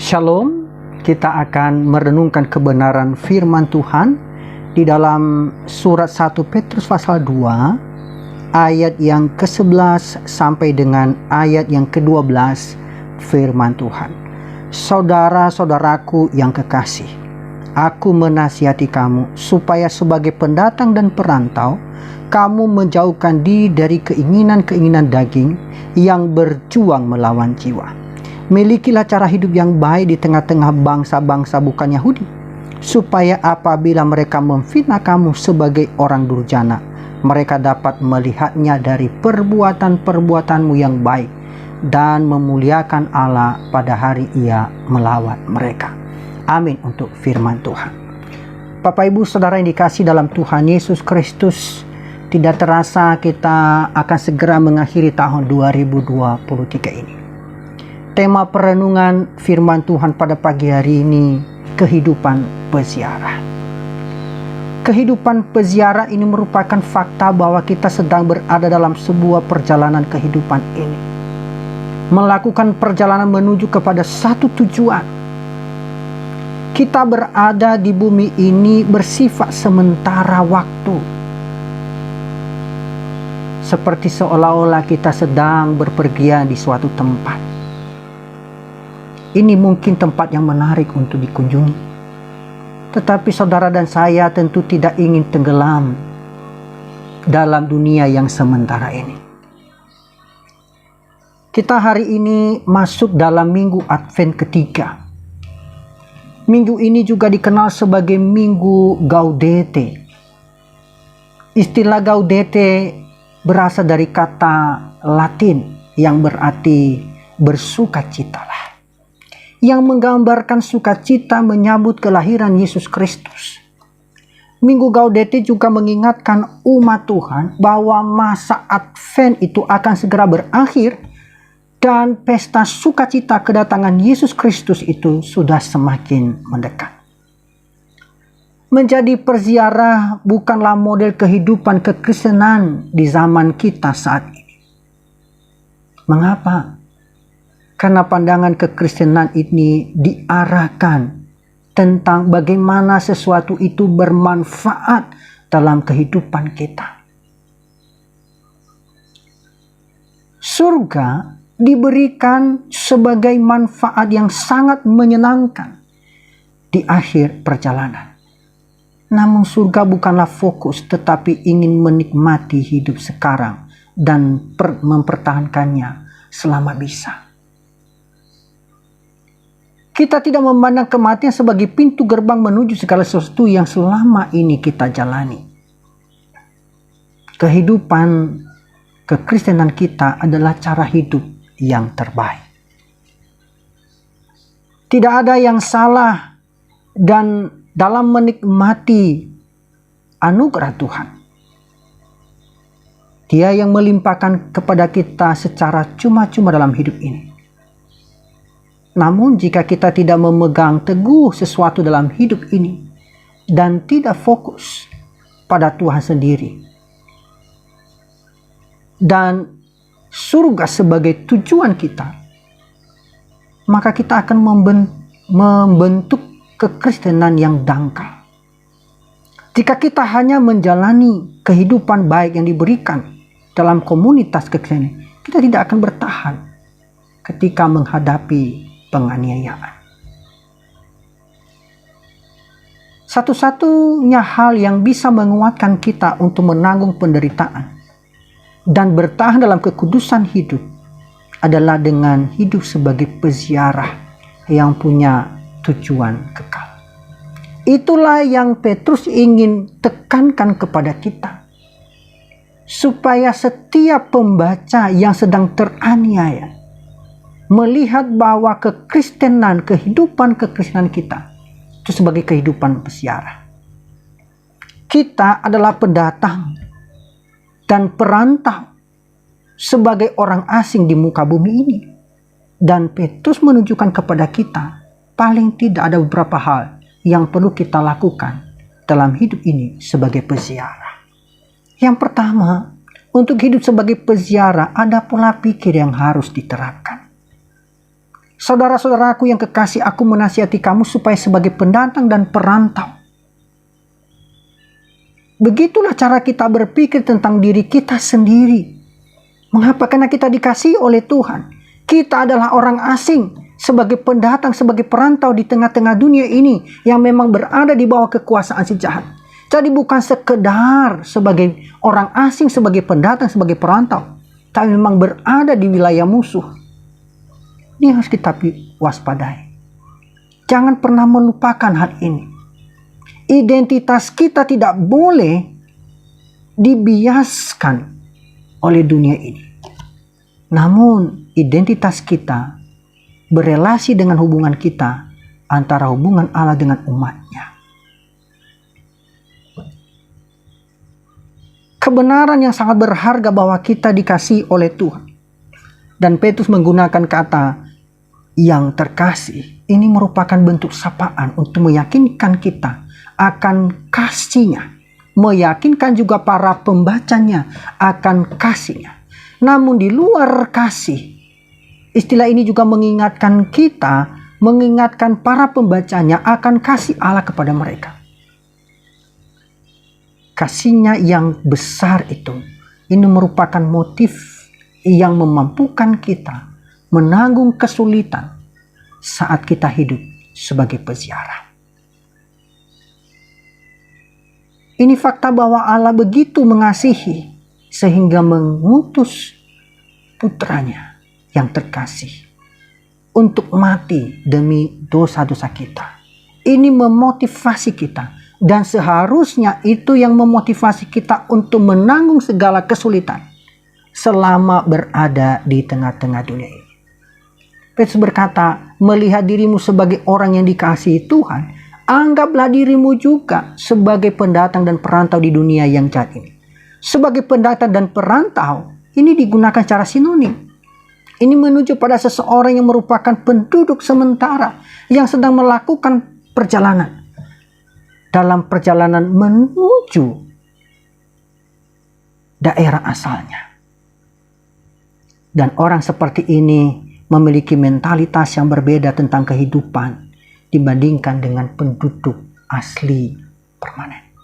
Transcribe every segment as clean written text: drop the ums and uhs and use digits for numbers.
Shalom, kita akan merenungkan kebenaran firman Tuhan di dalam surat 1 Petrus pasal 2 ayat yang ke-11 sampai dengan ayat yang ke-12. Firman Tuhan: Saudara-saudaraku yang kekasih, aku menasihati kamu supaya sebagai pendatang dan perantau kamu menjauhkan diri dari keinginan-keinginan daging yang berjuang melawan jiwa. Milikilah cara hidup yang baik di tengah-tengah bangsa-bangsa bukan Yahudi, supaya apabila mereka memfitnah kamu sebagai orang durjana, mereka dapat melihatnya dari perbuatan-perbuatanmu yang baik dan memuliakan Allah pada hari Ia melawat mereka. Amin untuk firman Tuhan. Bapak Ibu Saudara yang dikasihi dalam Tuhan Yesus Kristus, tidak terasa kita akan segera mengakhiri tahun 2023 ini. Tema perenungan firman Tuhan pada pagi hari ini, kehidupan peziarah. Kehidupan peziarah ini merupakan fakta bahwa kita sedang berada dalam sebuah perjalanan kehidupan ini, melakukan perjalanan menuju kepada satu tujuan. Kita berada di bumi ini bersifat sementara waktu, seperti seolah-olah kita sedang berpergian di suatu tempat. Ini mungkin tempat yang menarik untuk dikunjungi, tetapi saudara dan saya tentu tidak ingin tenggelam dalam dunia yang sementara ini. Kita hari ini masuk dalam minggu Advent ketiga. Minggu ini juga dikenal sebagai Minggu Gaudete. Istilah Gaudete berasal dari kata Latin yang berarti bersukacitalah, yang menggambarkan sukacita menyambut kelahiran Yesus Kristus. Minggu Gaudete juga mengingatkan umat Tuhan bahwa masa Advent itu akan segera berakhir dan pesta sukacita kedatangan Yesus Kristus itu sudah semakin mendekat. Menjadi peziarah bukanlah model kehidupan kekristenan di zaman kita saat ini. Mengapa? Karena pandangan kekristenan ini diarahkan tentang bagaimana sesuatu itu bermanfaat dalam kehidupan kita. Surga diberikan sebagai manfaat yang sangat menyenangkan di akhir perjalanan. Namun surga bukanlah fokus, tetapi ingin menikmati hidup sekarang dan mempertahankannya selama bisa. Kita tidak memandang kematian sebagai pintu gerbang menuju segala sesuatu yang selama ini kita jalani. Kehidupan kekristenan kita adalah cara hidup yang terbaik. Tidak ada yang salah dan dalam menikmati anugerah Tuhan. Dia yang melimpahkan kepada kita secara cuma-cuma dalam hidup ini. Namun jika kita tidak memegang teguh sesuatu dalam hidup ini dan tidak fokus pada Tuhan sendiri dan surga sebagai tujuan kita, maka kita akan membentuk kekristenan yang dangkal. Jika kita hanya menjalani kehidupan baik yang diberikan dalam komunitas kekristenan, kita tidak akan bertahan ketika menghadapi penganiayaan. Satu-satunya hal yang bisa menguatkan kita untuk menanggung penderitaan dan bertahan dalam kekudusan hidup adalah dengan hidup sebagai peziarah yang punya tujuan kekal. Itulah yang Petrus ingin tekankan kepada kita, supaya setiap pembaca yang sedang teraniaya melihat bahwa kehidupan kekristenan kita itu sebagai kehidupan peziarah. Kita adalah pendatang dan perantau sebagai orang asing di muka bumi ini. Dan Petrus menunjukkan kepada kita, paling tidak ada beberapa hal yang perlu kita lakukan dalam hidup ini sebagai peziarah. Yang pertama, untuk hidup sebagai peziarah ada pola pikir yang harus diterapkan. Saudara-saudaraku yang kekasih, aku menasihati kamu supaya sebagai pendatang dan perantau. Begitulah cara kita berpikir tentang diri kita sendiri. Mengapa? Karena kita dikasihi oleh Tuhan. Kita adalah orang asing, sebagai pendatang, sebagai perantau di tengah-tengah dunia ini yang memang berada di bawah kekuasaan si jahat. Jadi bukan sekedar sebagai orang asing, sebagai pendatang, sebagai perantau, tapi memang berada di wilayah musuh. Ini harus kita waspadai. Jangan pernah melupakan hal ini. Identitas kita tidak boleh dibiaskan oleh dunia ini. Namun identitas kita berelasi dengan hubungan kita antara hubungan Allah dengan umatnya. Kebenaran yang sangat berharga bahwa kita dikasihi oleh Tuhan. Dan Petrus menggunakan kata yang terkasih. Ini merupakan bentuk sapaan untuk meyakinkan kita akan kasihnya. Meyakinkan juga para pembacanya akan kasihnya. Namun di luar kasih, istilah ini juga mengingatkan kita, mengingatkan para pembacanya akan kasih Allah kepada mereka. Kasihnya yang besar itu, ini merupakan motif yang memampukan kita menanggung kesulitan saat kita hidup sebagai peziarah. Ini fakta bahwa Allah begitu mengasihi sehingga mengutus putranya yang terkasih untuk mati demi dosa-dosa kita. Ini memotivasi kita, dan seharusnya itu yang memotivasi kita untuk menanggung segala kesulitan selama berada di tengah-tengah dunia ini. Petrus berkata, melihat dirimu sebagai orang yang dikasihi Tuhan, anggaplah dirimu juga sebagai pendatang dan perantau di dunia yang jahat ini. Sebagai pendatang dan perantau, ini digunakan secara sinonim. Ini menuju pada seseorang yang merupakan penduduk sementara yang sedang melakukan perjalanan. Dalam perjalanan menuju daerah asalnya. Dan orang seperti ini memiliki mentalitas yang berbeda tentang kehidupan dibandingkan dengan penduduk asli permanen.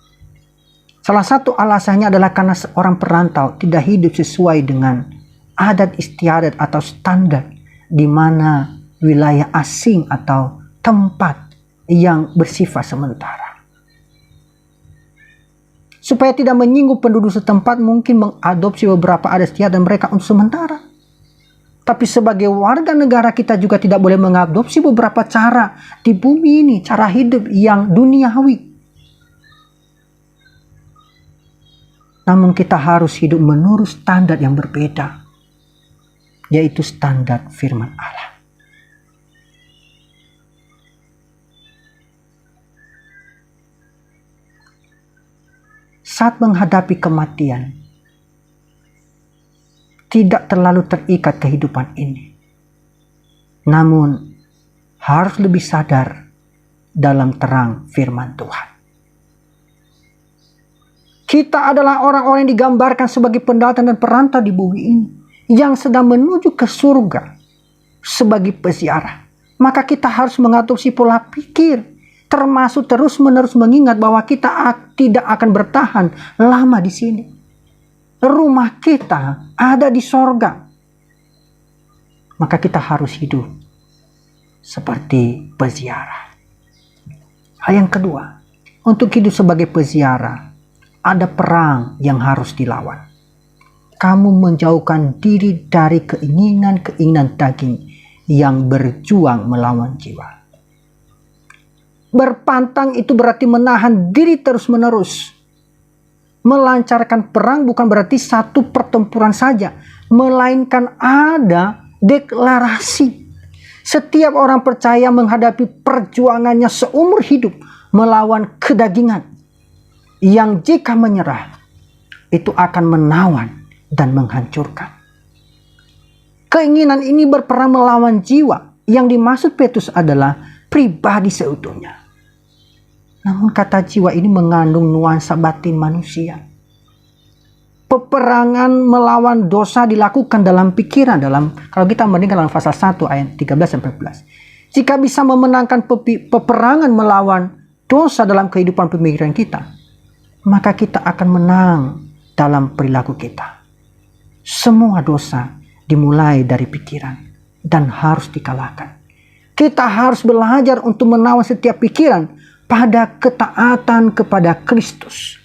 Salah satu alasannya adalah karena seorang perantau tidak hidup sesuai dengan adat istiadat atau standar di mana wilayah asing atau tempat yang bersifat sementara. Supaya tidak menyinggung penduduk setempat, mungkin mengadopsi beberapa adat istiadat mereka untuk sementara. Tapi sebagai warga negara kita juga tidak boleh mengadopsi beberapa cara di bumi ini, cara hidup yang duniawi. Namun kita harus hidup menurut standar yang berbeda, yaitu standar firman Allah. Saat menghadapi kematian, tidak terlalu terikat kehidupan ini. Namun, harus lebih sadar dalam terang firman Tuhan. Kita adalah orang-orang yang digambarkan sebagai pendatang dan perantau di bumi ini, yang sedang menuju ke surga sebagai peziarah. Maka kita harus mengadopsi pola pikir, termasuk terus-menerus mengingat bahwa kita tidak akan bertahan lama di sini. Rumah kita ada di sorga. Maka kita harus hidup seperti peziarah. Hal yang kedua, untuk hidup sebagai peziarah, ada perang yang harus dilawan. Kamu menjauhkan diri dari keinginan-keinginan daging yang berjuang melawan jiwa. Berpantang itu berarti menahan diri terus-menerus. Melancarkan perang bukan berarti satu pertempuran saja, melainkan ada deklarasi. Setiap orang percaya menghadapi perjuangannya seumur hidup melawan kedagingan, yang jika menyerah itu akan menawan dan menghancurkan. Keinginan ini berperang melawan jiwa. Yang dimaksud Petrus adalah pribadi seutuhnya. Namun kata jiwa ini mengandung nuansa batin manusia. Peperangan melawan dosa dilakukan dalam pikiran. Kalau kita membandingkan dalam pasal 1 ayat 13-14. Jika bisa memenangkan peperangan melawan dosa dalam kehidupan pemikiran kita, maka kita akan menang dalam perilaku kita. Semua dosa dimulai dari pikiran dan harus dikalahkan. Kita harus belajar untuk menawan setiap pikiran pada ketaatan kepada Kristus.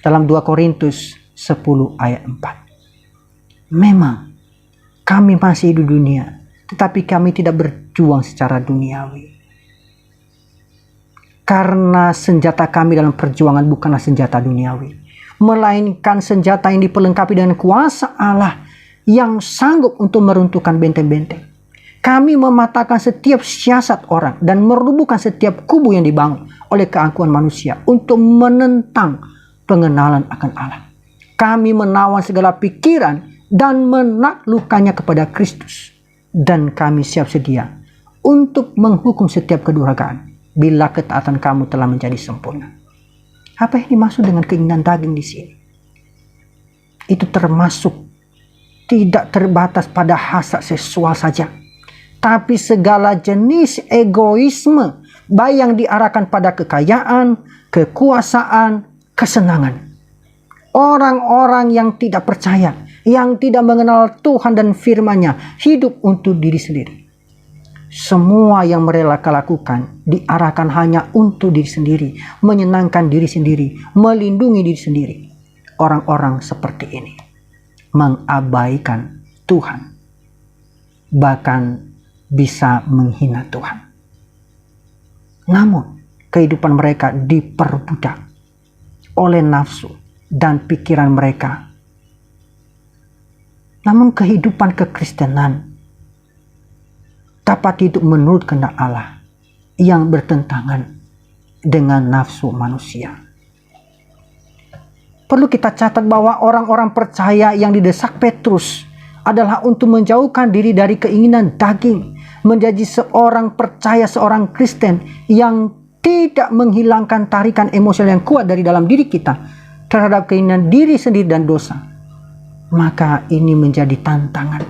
Dalam 2 Korintus 10 ayat 4. Memang kami masih hidup dunia, tetapi kami tidak berjuang secara duniawi. Karena senjata kami dalam perjuangan bukanlah senjata duniawi, melainkan senjata yang diperlengkapi dengan kuasa Allah yang sanggup untuk meruntuhkan benteng-benteng. Kami mematahkan setiap siasat orang dan merubuhkan setiap kubu yang dibangun oleh keangkuhan manusia untuk menentang pengenalan akan Allah. Kami menawan segala pikiran dan menaklukkannya kepada Kristus. Dan kami siap sedia untuk menghukum setiap kedurhakaan bila ketaatan kamu telah menjadi sempurna. Apa yang dimaksud dengan keinginan daging di sini? Itu termasuk tidak terbatas pada hasrat seksual saja, tapi segala jenis egoisme, baik yang diarahkan pada kekayaan, kekuasaan, kesenangan. Orang-orang yang tidak percaya, yang tidak mengenal Tuhan dan firman-Nya, hidup untuk diri sendiri. Semua yang mereka lakukan diarahkan hanya untuk diri sendiri, menyenangkan diri sendiri, melindungi diri sendiri. Orang-orang seperti ini mengabaikan Tuhan, bahkan bisa menghina Tuhan. Namun kehidupan mereka diperbudak oleh nafsu dan pikiran mereka. Namun kehidupan kekristenan dapat hidup menurut kehendak Allah yang bertentangan dengan nafsu manusia. Perlu kita catat bahwa orang-orang percaya yang didesak Petrus adalah untuk menjauhkan diri dari keinginan daging, menjadi seorang percaya, seorang Kristen yang tidak menghilangkan tarikan emosional yang kuat dari dalam diri kita terhadap keinginan diri sendiri dan dosa. Maka ini menjadi tantangan.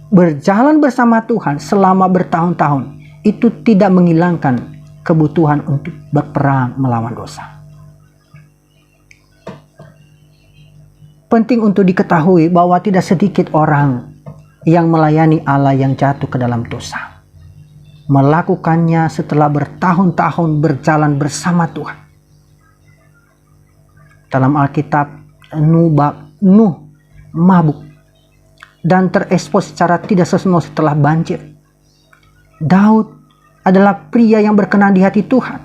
Berjalan bersama Tuhan selama bertahun-tahun itu tidak menghilangkan kebutuhan untuk berperang melawan dosa. Penting untuk diketahui bahwa tidak sedikit orang yang melayani Allah yang jatuh ke dalam dosa. Melakukannya setelah bertahun-tahun berjalan bersama Tuhan. Dalam Alkitab, Nuh mabuk dan terekspos secara tidak senonoh setelah banjir. Daud adalah pria yang berkenan di hati Tuhan.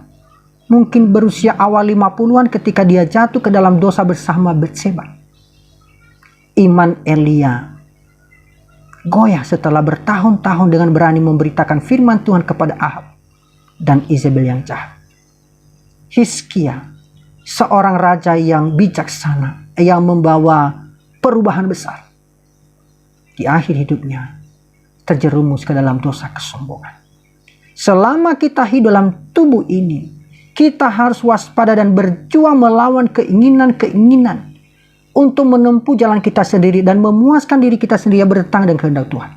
Mungkin berusia awal 50-an ketika dia jatuh ke dalam dosa bersama Batseba. Iman Elia goyah setelah bertahun-tahun dengan berani memberitakan firman Tuhan kepada Ahab dan Izebel yang jahat. Hizkia, seorang raja yang bijaksana yang membawa perubahan besar, di akhir hidupnya terjerumus ke dalam dosa kesombongan. Selama kita hidup dalam tubuh ini, kita harus waspada dan berjuang melawan keinginan-keinginan untuk menempuh jalan kita sendiri dan memuaskan diri kita sendiri yang bertentangan dengan kehendak Tuhan.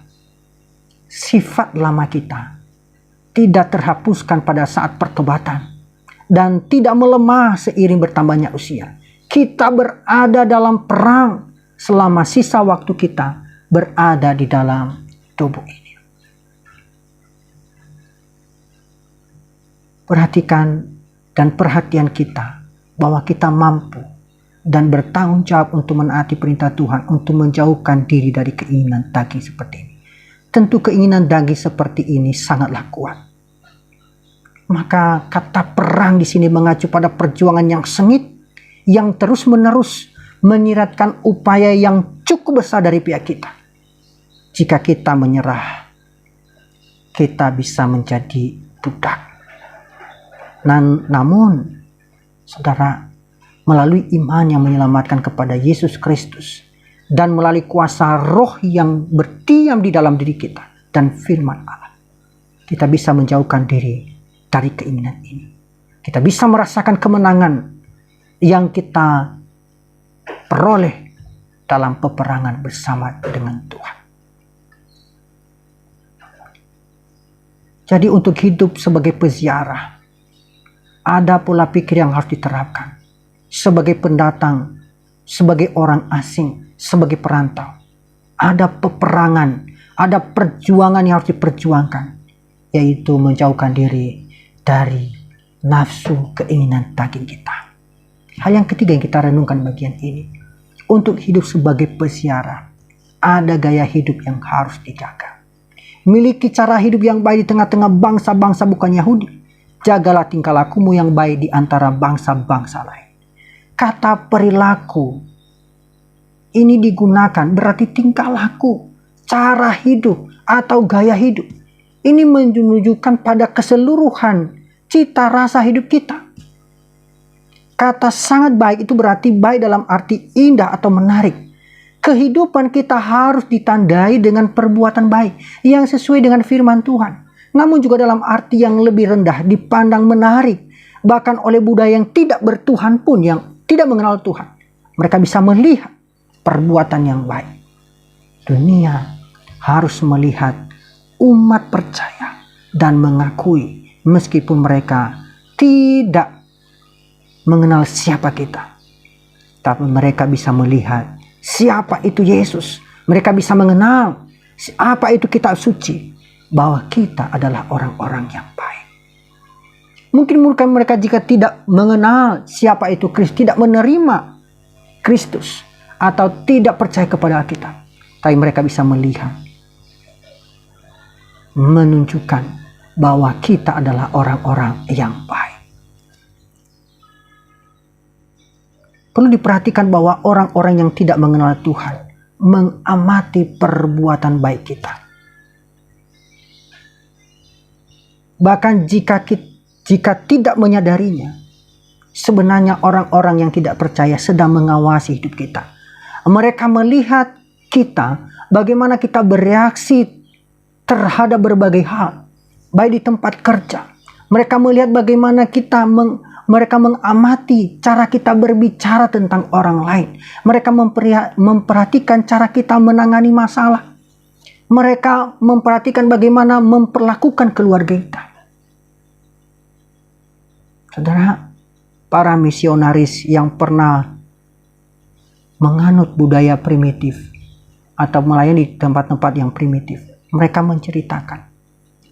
Sifat lama kita tidak terhapuskan pada saat pertobatan dan tidak melemah seiring bertambahnya usia. Kita berada dalam perang selama sisa waktu kita berada di dalam tubuh ini. Perhatikan dan perhatian kita bahwa kita mampu dan bertanggung jawab untuk menaati perintah Tuhan untuk menjauhkan diri dari keinginan daging seperti ini. Tentu keinginan daging seperti ini sangatlah kuat. Maka kata perang di sini mengacu pada perjuangan yang sengit, yang terus-menerus menyiratkan upaya yang cukup besar dari pihak kita. Jika kita menyerah, kita bisa menjadi budak. Namun, saudara, melalui iman yang menyelamatkan kepada Yesus Kristus dan melalui kuasa roh yang berdiam di dalam diri kita dan firman Allah, kita bisa menjauhkan diri dari keinginan ini. Kita bisa merasakan kemenangan yang kita peroleh dalam peperangan bersama dengan Tuhan. Jadi untuk hidup sebagai peziarah, ada pola pikir yang harus diterapkan. Sebagai pendatang, sebagai orang asing, sebagai perantau, ada peperangan, ada perjuangan yang harus diperjuangkan, yaitu menjauhkan diri dari nafsu keinginan daging kita. Hal yang ketiga yang kita renungkan bagian ini, untuk hidup sebagai peziarah, ada gaya hidup yang harus dijaga. Miliki cara hidup yang baik di tengah-tengah bangsa-bangsa bukan Yahudi. Jagalah tingkah lakumu yang baik di antara bangsa-bangsa lain. Kata perilaku ini digunakan berarti tingkah laku, cara hidup atau gaya hidup. Ini menunjukkan pada keseluruhan cita rasa hidup kita. Kata sangat baik itu berarti baik dalam arti indah atau menarik. Kehidupan kita harus ditandai dengan perbuatan baik yang sesuai dengan firman Tuhan. Namun juga dalam arti yang lebih rendah, dipandang menarik. Bahkan oleh budaya yang tidak bertuhan pun, yang tidak mengenal Tuhan. Mereka bisa melihat perbuatan yang baik. Dunia harus melihat umat percaya dan mengakui meskipun mereka tidak mengenal siapa kita. Tapi mereka bisa melihat siapa itu Yesus. Mereka bisa mengenal apa itu kitab suci. Bahwa kita adalah orang-orang yang baik. Mungkin mereka jika tidak mengenal siapa itu Kristus, tidak menerima Kristus, atau tidak percaya kepada Alkitab. Tapi mereka bisa melihat, menunjukkan bahwa kita adalah orang-orang yang baik. Perlu diperhatikan bahwa orang-orang yang tidak mengenal Tuhan mengamati perbuatan baik kita. Bahkan jika tidak menyadarinya, sebenarnya orang-orang yang tidak percaya sedang mengawasi hidup kita. Mereka melihat kita, bagaimana kita bereaksi terhadap berbagai hal, baik di tempat kerja. Mereka melihat bagaimana mereka mengamati cara kita berbicara tentang orang lain. Mereka memperhatikan cara kita menangani masalah. Mereka memperhatikan bagaimana memperlakukan keluarga kita. Saudara, para misionaris yang pernah menganut budaya primitif atau melayani di tempat-tempat yang primitif, mereka menceritakan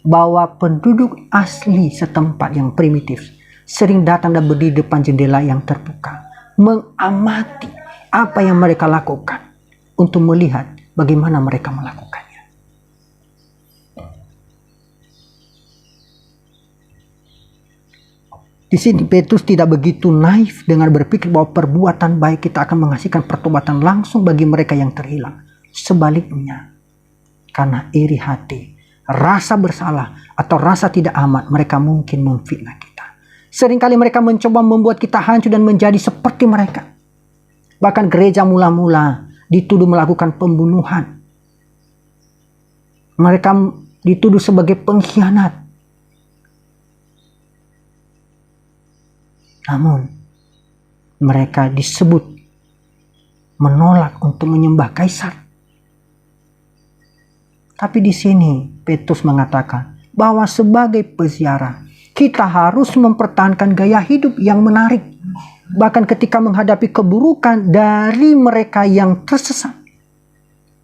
bahwa penduduk asli setempat yang primitif sering datang dan berdiri depan jendela yang terbuka, mengamati apa yang mereka lakukan untuk melihat bagaimana mereka melakukannya. Di sini Petrus tidak begitu naif dengan berpikir bahwa perbuatan baik kita akan menghasilkan pertobatan langsung bagi mereka yang terhilang. Sebaliknya, karena iri hati, rasa bersalah, atau rasa tidak aman, mereka mungkin memfitnah kita. Seringkali mereka mencoba membuat kita hancur dan menjadi seperti mereka. Bahkan gereja mula-mula dituduh melakukan pembunuhan. Mereka dituduh sebagai pengkhianat. Namun, mereka disebut menolak untuk menyembah kaisar. Tapi di sini Petrus mengatakan bahwa sebagai peziarah kita harus mempertahankan gaya hidup yang menarik. Bahkan ketika menghadapi keburukan dari mereka yang tersesat,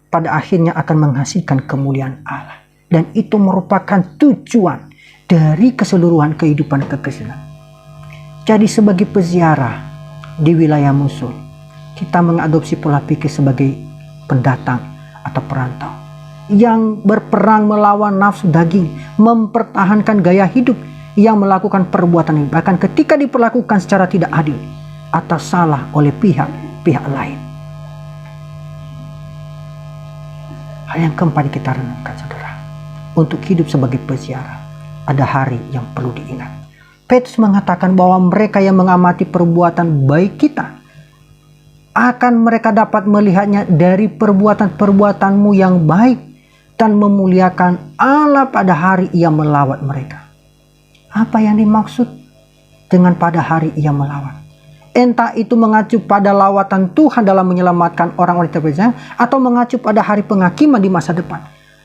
pada akhirnya akan menghasilkan kemuliaan Allah. Dan itu merupakan tujuan dari keseluruhan kehidupan kekristenan. Jadi sebagai peziarah di wilayah musuh, kita mengadopsi pola pikir sebagai pendatang atau perantau yang berperang melawan nafsu daging, mempertahankan gaya hidup yang melakukan perbuatan ini, bahkan ketika diperlakukan secara tidak adil atau salah oleh pihak lain. Hal yang keempat kita renungkan, saudara, untuk hidup sebagai peziarah ada hari yang perlu diingat. Petrus mengatakan bahwa mereka yang mengamati perbuatan baik kita, akan mereka dapat melihatnya dari perbuatan-perbuatanmu yang baik dan memuliakan Allah pada hari Ia melawat mereka. Apa yang dimaksud dengan pada hari Ia melawat? Entah itu mengacu pada lawatan Tuhan dalam menyelamatkan orang-orang terpercaya atau mengacu pada hari penghakiman di masa depan.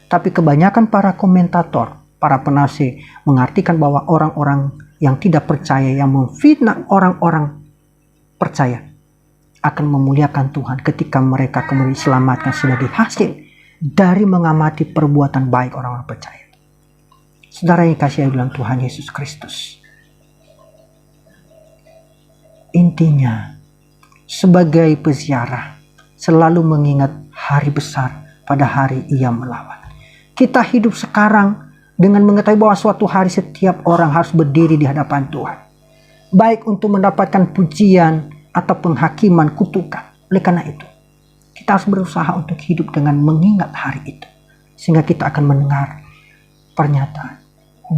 Tapi kebanyakan para komentator, para penafsir mengartikan bahwa orang-orang yang tidak percaya, yang memfitnah orang-orang percaya, akan memuliakan Tuhan ketika mereka kemudian diselamatkan sebagai hasil dari mengamati perbuatan baik orang-orang percaya. Saudara yang kasih dalam Tuhan Yesus Kristus, intinya sebagai peziarah selalu mengingat hari besar pada hari Ia melawan. Kita hidup sekarang dengan mengetahui bahwa suatu hari setiap orang harus berdiri di hadapan Tuhan, baik untuk mendapatkan pujian atau penghakiman, kutukan. Oleh karena itu, kita harus berusaha untuk hidup dengan mengingat hari itu, sehingga kita akan mendengar pernyataan,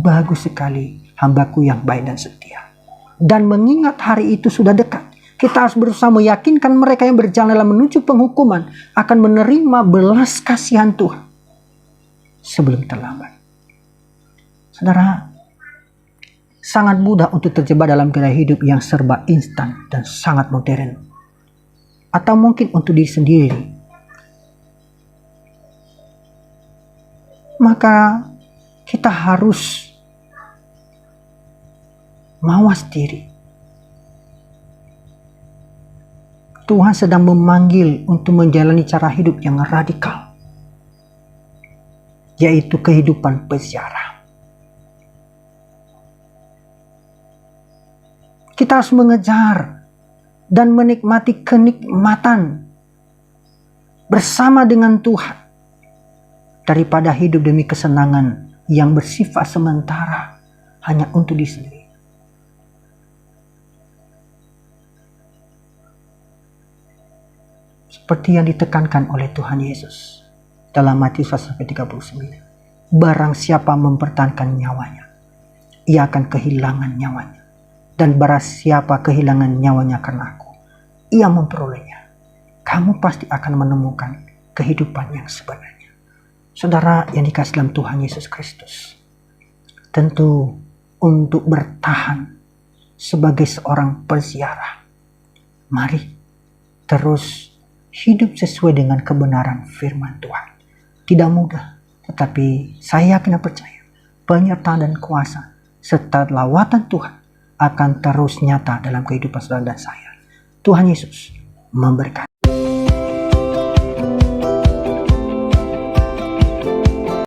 bagus sekali hambaku yang baik dan setia. Dan mengingat hari itu sudah dekat, kita harus berusaha meyakinkan mereka yang berjalan dalam menuju penghukuman akan menerima belas kasihan Tuhan sebelum terlambat. Saudara, sangat mudah untuk terjebak dalam gaya hidup yang serba instan dan sangat modern. Atau mungkin untuk diri sendiri. Maka kita harus mawas diri. Tuhan sedang memanggil untuk menjalani cara hidup yang radikal, yaitu kehidupan peziarah. Kita harus mengejar dan menikmati kenikmatan bersama dengan Tuhan daripada hidup demi kesenangan yang bersifat sementara hanya untuk diri sendiri. Seperti yang ditekankan oleh Tuhan Yesus dalam Matius 1:39. Barang siapa mempertahankan nyawanya, ia akan kehilangan nyawanya. Dan barang siapa kehilangan nyawanya karena aku, ia memperolehnya. Kamu pasti akan menemukan kehidupan yang sebenarnya. Saudara yang dikasihi dalam Tuhan Yesus Kristus, tentu untuk bertahan sebagai seorang peziarah, mari terus hidup sesuai dengan kebenaran firman Tuhan. Tidak mudah, tetapi saya yakin dan percaya penyertaan dan kuasa serta lawatan Tuhan akan terus nyata dalam kehidupan saudara dan saya. Tuhan Yesus memberkati.